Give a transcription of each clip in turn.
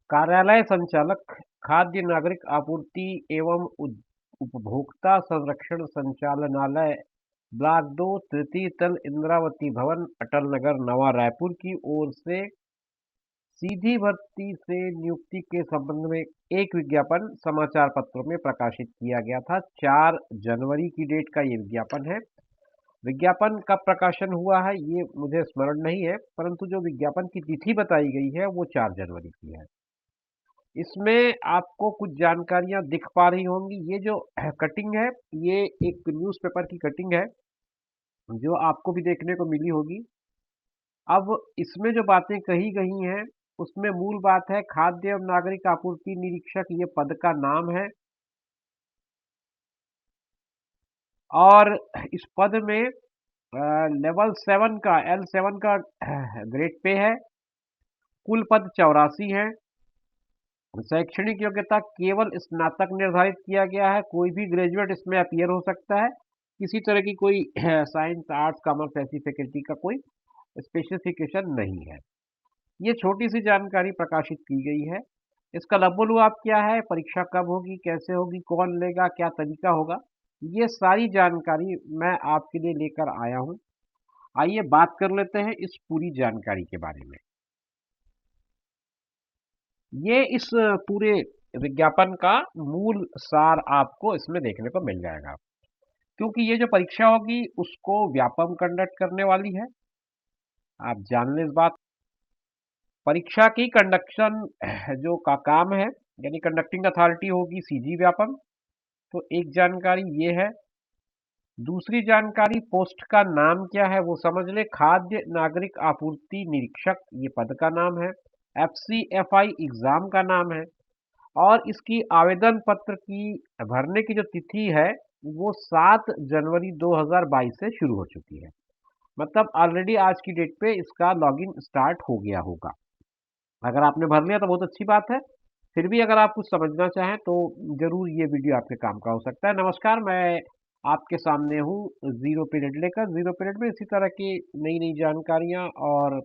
कार्यालय संचालक, खाद्य नागरिक आपूर्ति एवं उपभोक्ता संरक्षण संचालनालय, ब्लॉक 2, तृतीय तल, इंद्रावती भवन, अटल नगर, नवा रायपुर की ओर से सीधी भर्ती से नियुक्ति के संबंध में एक विज्ञापन समाचार पत्रों में प्रकाशित किया गया था। 4 जनवरी की डेट का ये विज्ञापन है। विज्ञापन कब प्रकाशन हुआ है ये मुझे स्मरण नहीं है, परंतु जो विज्ञापन की तिथि बताई गई है वो 4 जनवरी की है। इसमें आपको कुछ जानकारियां दिख पा रही होंगी। ये जो कटिंग है, ये एक न्यूज़पेपर की कटिंग है जो आपको भी देखने को मिली होगी। अब इसमें जो बातें कही गई हैं उसमें मूल बात है खाद्य एवं नागरिक आपूर्ति निरीक्षक, ये पद का नाम है। और इस पद में लेवल 7 का L7 का ग्रेड पे है। कुल पद 84 है। शैक्षणिक योग्यता केवल स्नातक निर्धारित किया गया है। कोई भी ग्रेजुएट इसमें अपीयर हो सकता है। किसी तरह की कोई साइंस, आर्ट्स, कॉमर्स ऐसी फैकल्टी का कोई स्पेसिफिकेशन नहीं है। ये छोटी सी जानकारी प्रकाशित की गई है। इसका लबोलुआब क्या है, परीक्षा कब होगी, कैसे होगी, कौन लेगा, क्या तरीका होगा, ये सारी जानकारी मैं आपके लिए लेकर आया हूं। आइए बात कर लेते हैं इस पूरी जानकारी के बारे में। ये इस पूरे विज्ञापन का मूल सार आपको इसमें देखने को मिल जाएगा, क्योंकि ये जो परीक्षा होगी उसको व्यापम कंडक्ट करने वाली है। आप जान लें इस बात। परीक्षा की कंडक्शन जो का काम है, यानी कंडक्टिंग अथॉरिटी होगी सीजी व्यापम। तो एक जानकारी ये है। दूसरी जानकारी, पोस्ट का नाम क्या है वो समझ ले। खाद्य नागरिक आपूर्ति निरीक्षक ये पद का नाम है। FCFI एग्जाम का नाम है। और इसकी आवेदन पत्र की भरने की जो तिथि है वो 7 जनवरी 2022 से शुरू हो चुकी है। मतलब ऑलरेडी आज की डेट पे इसका लॉगिन स्टार्ट हो गया होगा। अगर आपने भर लिया तो बहुत अच्छी बात है। फिर भी अगर आप कुछ समझना चाहें तो जरूर ये वीडियो आपके काम का हो सकता है। नमस्कार, मैं आपके सामने हूँ जीरो पीरियड लेकर। जीरो पीरियड में इसी तरह की नई नई जानकारियाँ और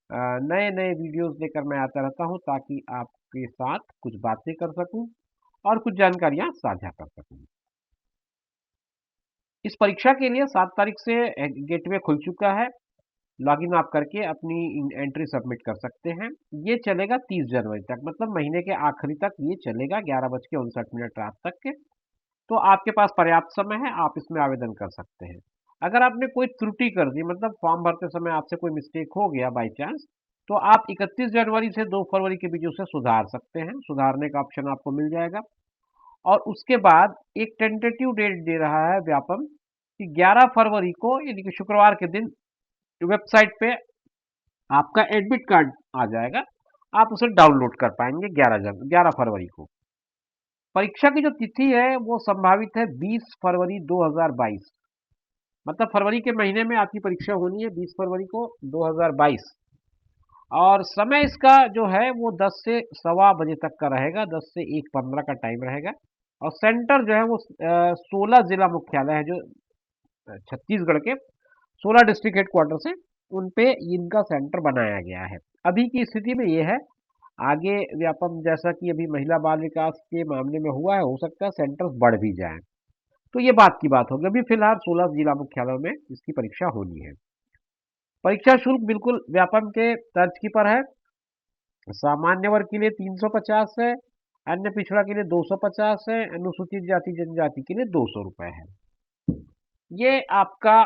नए नए वीडियोस लेकर मैं आता रहता हूँ, ताकि आपके साथ कुछ बातें कर सकूं और कुछ जानकारियां साझा कर सकूं। इस परीक्षा के लिए 7 तारीख से गेटवे खुल चुका है। लॉगिन आप करके अपनी एंट्री सबमिट कर सकते हैं। ये चलेगा 30 जनवरी तक, मतलब महीने के आखिरी तक ये चलेगा, 11:59 रात तक के। तो आपके पास पर्याप्त समय है, आप इसमें आवेदन कर सकते हैं। अगर आपने कोई त्रुटि कर दी, मतलब फॉर्म भरते समय आपसे कोई मिस्टेक हो गया बाई चांस, तो आप 31 जनवरी से 2 फरवरी के बीच उसे सुधार सकते हैं। सुधारने का ऑप्शन आपको मिल जाएगा। और उसके बाद एक टेंटेटिव डेट दे रहा है व्यापम कि 11 फरवरी को, यानी कि शुक्रवार के दिन, वेबसाइट पे आपका एडमिट कार्ड आ जाएगा। आप उसे डाउनलोड कर पाएंगे 11 फरवरी को। परीक्षा की जो तिथि है वो संभावित है 20 फरवरी 2022। मतलब फरवरी के महीने में आपकी परीक्षा होनी है 20 फरवरी को 2022। और समय इसका जो है वो 10 से सवा बजे तक का रहेगा, 10 से 1:15 का टाइम रहेगा। और सेंटर जो है वो 16 जिला मुख्यालय है जो छत्तीसगढ़ के 16 डिस्ट्रिक्ट हेडक्वार्टर से, उन पे इनका सेंटर बनाया गया है। अभी की स्थिति में ये है। आगे व्यापम जैसा कि अभी महिला बाल विकास के मामले में हुआ है, हो सकता है सेंटर्स बढ़ भी जाएं। तो ये बात की बात होगी। अभी फिलहाल 16 जिला मुख्यालयों में इसकी परीक्षा होनी है। परीक्षा शुल्क बिल्कुल व्यापम के तर्ज की पर है। सामान्य वर्ग के लिए 350 है, अन्य पिछड़ा के लिए 250 है, अनुसूचित जाति जनजाति के लिए 200 रुपए है। ये आपका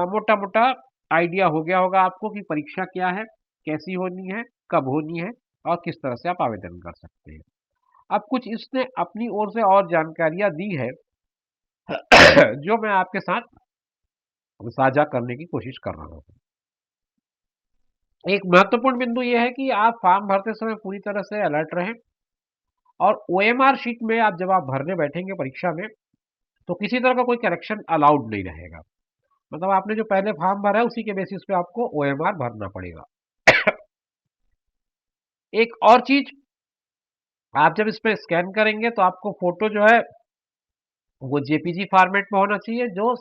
मोटा मोटा आइडिया हो गया होगा आपको कि परीक्षा क्या है, कैसी होनी है, कब होनी है और किस तरह से आप आवेदन कर सकते हैं। अब कुछ इसने अपनी ओर से और जानकारियां दी है जो मैं आपके साथ साझा करने की कोशिश कर रहा हूँ। एक महत्वपूर्ण बिंदु यह है कि आप फॉर्म भरते समय पूरी तरह से अलर्ट रहें। और OMR शीट में आप जब आप भरने बैठेंगे परीक्षा में, तो किसी तरह का कोई करेक्शन अलाउड नहीं रहेगा। मतलब आपने जो पहले फॉर्म भरा है उसी के बेसिस पे आपको OMR भरना पड़ेगा। एक और चीज, आप जब इस पे स्कैन करेंगे तो आपको फोटो जो है वो JPG फॉर्मेट में होना चाहिए, जो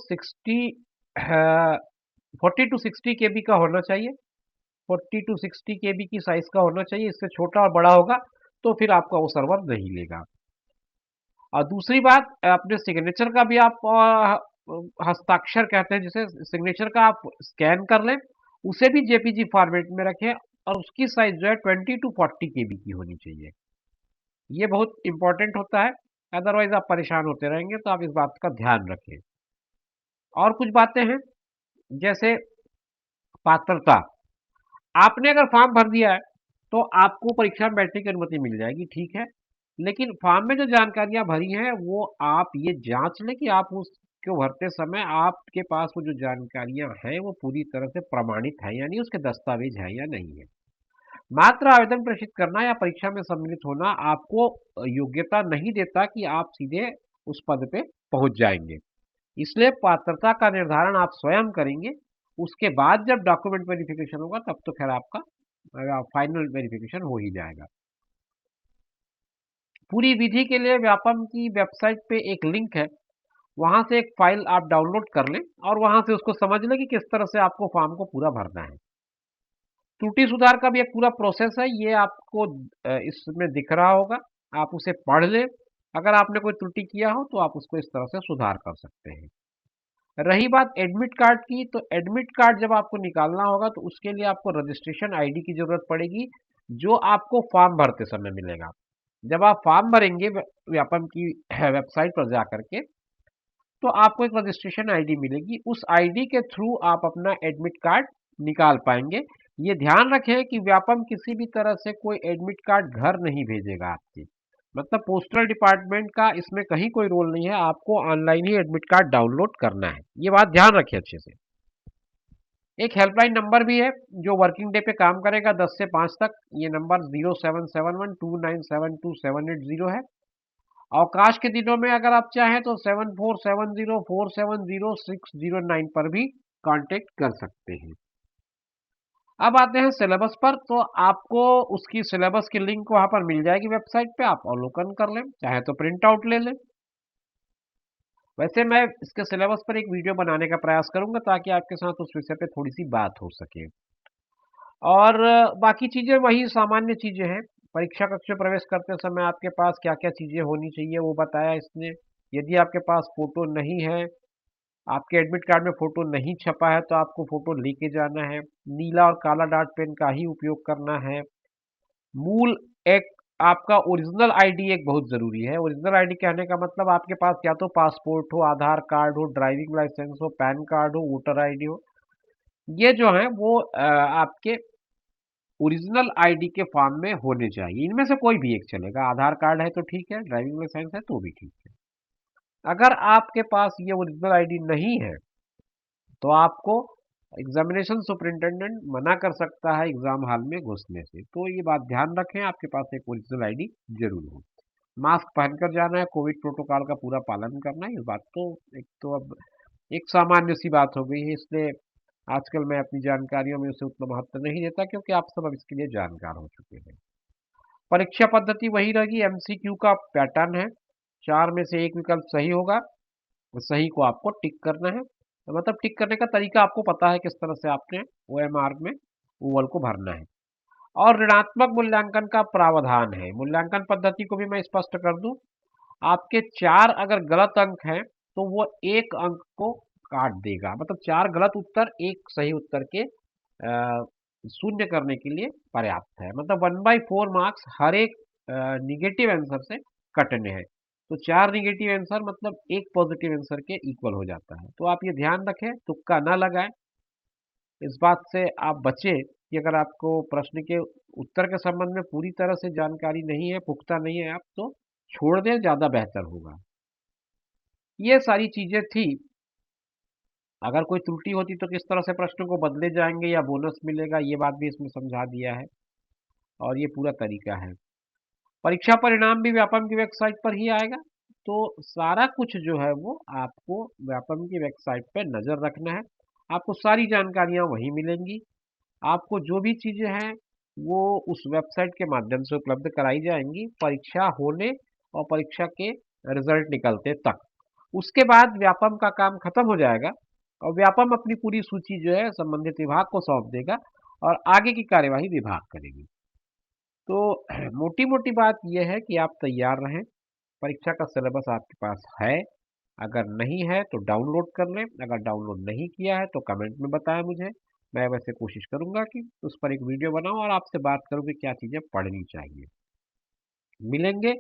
40 to 60 KB का होना चाहिए। 40 to 60 KB की साइज का होना चाहिए। इससे छोटा और बड़ा होगा तो फिर आपका वो सर्वर नहीं लेगा। और दूसरी बात, अपने सिग्नेचर का भी आप हस्ताक्षर कहते हैं जिसे, सिग्नेचर का आप स्कैन कर लें, उसे भी जेपीजी फॉर्मेट में रखें और उसकी साइज जो है 20 to 40 KB की होनी चाहिए। ये बहुत इंपॉर्टेंट होता है, अदरवाइज आप परेशान होते रहेंगे, तो आप इस बात का ध्यान रखें। और कुछ बातें हैं, जैसे पात्रता। आपने अगर फॉर्म भर दिया है तो आपको परीक्षा में बैठने की अनुमति मिल जाएगी, ठीक है। लेकिन फॉर्म में जो जानकारियां भरी हैं वो आप ये जांच लें कि आप उसको भरते समय आपके पास वो जो जानकारियां हैं वो पूरी तरह से प्रमाणित है, यानी उसके दस्तावेज है या नहीं है। मात्र आवेदन प्रेषित करना या परीक्षा में सम्मिलित होना आपको योग्यता नहीं देता कि आप सीधे उस पद पे पहुंच जाएंगे। इसलिए पात्रता का निर्धारण आप स्वयं करेंगे। उसके बाद जब डॉक्यूमेंट वेरिफिकेशन होगा तब तो खैर आपका फाइनल वेरिफिकेशन हो ही जाएगा। पूरी विधि के लिए व्यापम की वेबसाइट पे एक लिंक है, वहां से एक फाइल आप डाउनलोड कर लें और वहां से उसको समझ लें कि किस तरह से आपको फॉर्म को पूरा भरना है। त्रुटि सुधार का भी एक पूरा प्रोसेस है, ये आपको इसमें दिख रहा होगा, आप उसे पढ़ लें। अगर आपने कोई त्रुटि किया हो तो आप उसको इस तरह से सुधार कर सकते हैं। रही बात एडमिट कार्ड की, तो एडमिट कार्ड जब आपको निकालना होगा तो उसके लिए आपको रजिस्ट्रेशन आईडी की जरूरत पड़ेगी, जो आपको फॉर्म भरते समय मिलेगा। जब आप फॉर्म भरेंगे व्यापम की वेबसाइट पर जा करके, तो आपको एक रजिस्ट्रेशन आईडी मिलेगी। उस आईडी के थ्रू आप अपना एडमिट कार्ड निकाल पाएंगे। ये ध्यान रखें कि व्यापम किसी भी तरह से कोई एडमिट कार्ड घर नहीं भेजेगा आपके, मतलब पोस्टल डिपार्टमेंट का इसमें कहीं कोई रोल नहीं है। आपको ऑनलाइन ही एडमिट कार्ड डाउनलोड करना है, ये बात ध्यान रखिए अच्छे से। एक हेल्पलाइन नंबर भी है जो वर्किंग डे पे काम करेगा 10 से 5 तक। ये नंबर 0771297278 है। अवकाश के दिनों में अगर आप चाहें तो 7470470609 पर भी कांटेक्ट कर सकते हैं। अब आते हैं सिलेबस पर, तो आपको उसकी सिलेबस की लिंक वहां पर मिल जाएगी वेबसाइट पे, आप अवलोकन कर लें, चाहे तो प्रिंट आउट ले लें। वैसे मैं इसके सिलेबस पर एक वीडियो बनाने का प्रयास करूंगा ताकि आपके साथ उस विषय पे थोड़ी सी बात हो सके। और बाकी चीजें वही सामान्य चीजें हैं। परीक्षा कक्ष में प्रवेश करते समय आपके पास क्या क्या चीजें होनी चाहिए वो बताया इसने। यदि आपके पास फोटो नहीं है, आपके एडमिट कार्ड में फोटो नहीं छपा है, तो आपको फोटो लेके जाना है। नीला और काला डॉट पेन का ही उपयोग करना है। मूल एक आपका ओरिजिनल आईडी एक बहुत जरूरी है। ओरिजिनल आईडी कहने का मतलब आपके पास या तो पासपोर्ट हो, आधार कार्ड हो, ड्राइविंग लाइसेंस हो, पैन कार्ड हो, वोटर आईडी हो, ये जो है वो आपके ओरिजिनल आईडी के फॉर्म में होने चाहिए। इनमें से कोई भी एक चलेगा, आधार कार्ड है तो ठीक है, ड्राइविंग लाइसेंस है तो भी ठीक है। अगर आपके पास ये ओरिजिनल आईडी नहीं है तो आपको एग्जामिनेशन सुपरिटेंडेंट मना कर सकता है एग्जाम हॉल में घुसने से। तो ये बात ध्यान रखें, आपके पास एक ओरिजिनल आईडी जरूर हो। मास्क पहनकर जाना है, कोविड प्रोटोकॉल का पूरा पालन करना है। इस बात तो एक तो अब एक सामान्य सी बात हो गई है, इसलिए आजकल मैं अपनी जानकारियों में उसे उतना महत्व नहीं देता, क्योंकि आप सब अब इसके लिए जानकार हो चुके हैं। परीक्षा पद्धति वही रहेगी, एमसीक्यू का पैटर्न है, 4 में से एक विकल्प सही होगा, सही को आपको टिक करना है। तो मतलब टिक करने का तरीका आपको पता है, किस तरह से आपने ओएमआर में ओवल को भरना है। और ऋणात्मक मूल्यांकन का प्रावधान है। मूल्यांकन पद्धति को भी मैं स्पष्ट कर दूं, आपके 4 अगर गलत अंक हैं तो वो 1 अंक को काट देगा, मतलब 4 गलत उत्तर 1 सही उत्तर के शून्य करने के लिए पर्याप्त है। मतलब 1/4 मार्क्स हर एक निगेटिव आंसर से कटने हैं। तो 4 निगेटिव आंसर मतलब 1 पॉजिटिव आंसर के इक्वल हो जाता है। तो आप ये ध्यान रखें, तुक्का ना लगाएं। इस बात से आप बचें कि अगर आपको प्रश्न के उत्तर के संबंध में पूरी तरह से जानकारी नहीं है, पुख्ता नहीं है, आप तो छोड़ दें, ज़्यादा बेहतर होगा। ये सारी चीज़ें थी। अगर कोई त्रुटि होती तो किस तरह से प्रश्न को बदले जाएंगे या बोनस मिलेगा, ये बात भी इसमें समझा दिया है और ये पूरा तरीका है। परीक्षा परिणाम भी व्यापम की वेबसाइट पर ही आएगा। तो सारा कुछ जो है वो आपको व्यापम की वेबसाइट पे नज़र रखना है, आपको सारी जानकारियाँ वहीं मिलेंगी। आपको जो भी चीज़ें हैं वो उस वेबसाइट के माध्यम से उपलब्ध कराई जाएंगी, परीक्षा होने और परीक्षा के रिजल्ट निकलते तक। उसके बाद व्यापम का काम खत्म हो जाएगा और व्यापम अपनी पूरी सूची जो है संबंधित विभाग को सौंप देगा और आगे की कार्यवाही विभाग करेगी। तो मोटी-मोटी बात ये है कि आप तैयार रहें, परीक्षा का सिलेबस आपके पास है, अगर नहीं है तो डाउनलोड कर लें, अगर डाउनलोड नहीं किया है तो कमेंट में बताएँ मुझे। मैं वैसे कोशिश करूँगा कि उस पर एक वीडियो बनाऊँ और आपसे बात करूँ कि क्या चीज़ें पढ़नी चाहिए। मिलेंगे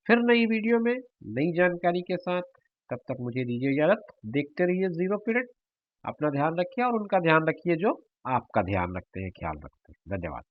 फिर नई वीडियो में, नई जानकारी के साथ, तब तक मुझे दीजिए इजाज़त। देखते रहिए ज़ीरो पीरियड, अपना ध्यान रखिए और उनका ध्यान रखिए जो आपका ध्यान रखते हैं, ख्याल रखते हैं। धन्यवाद।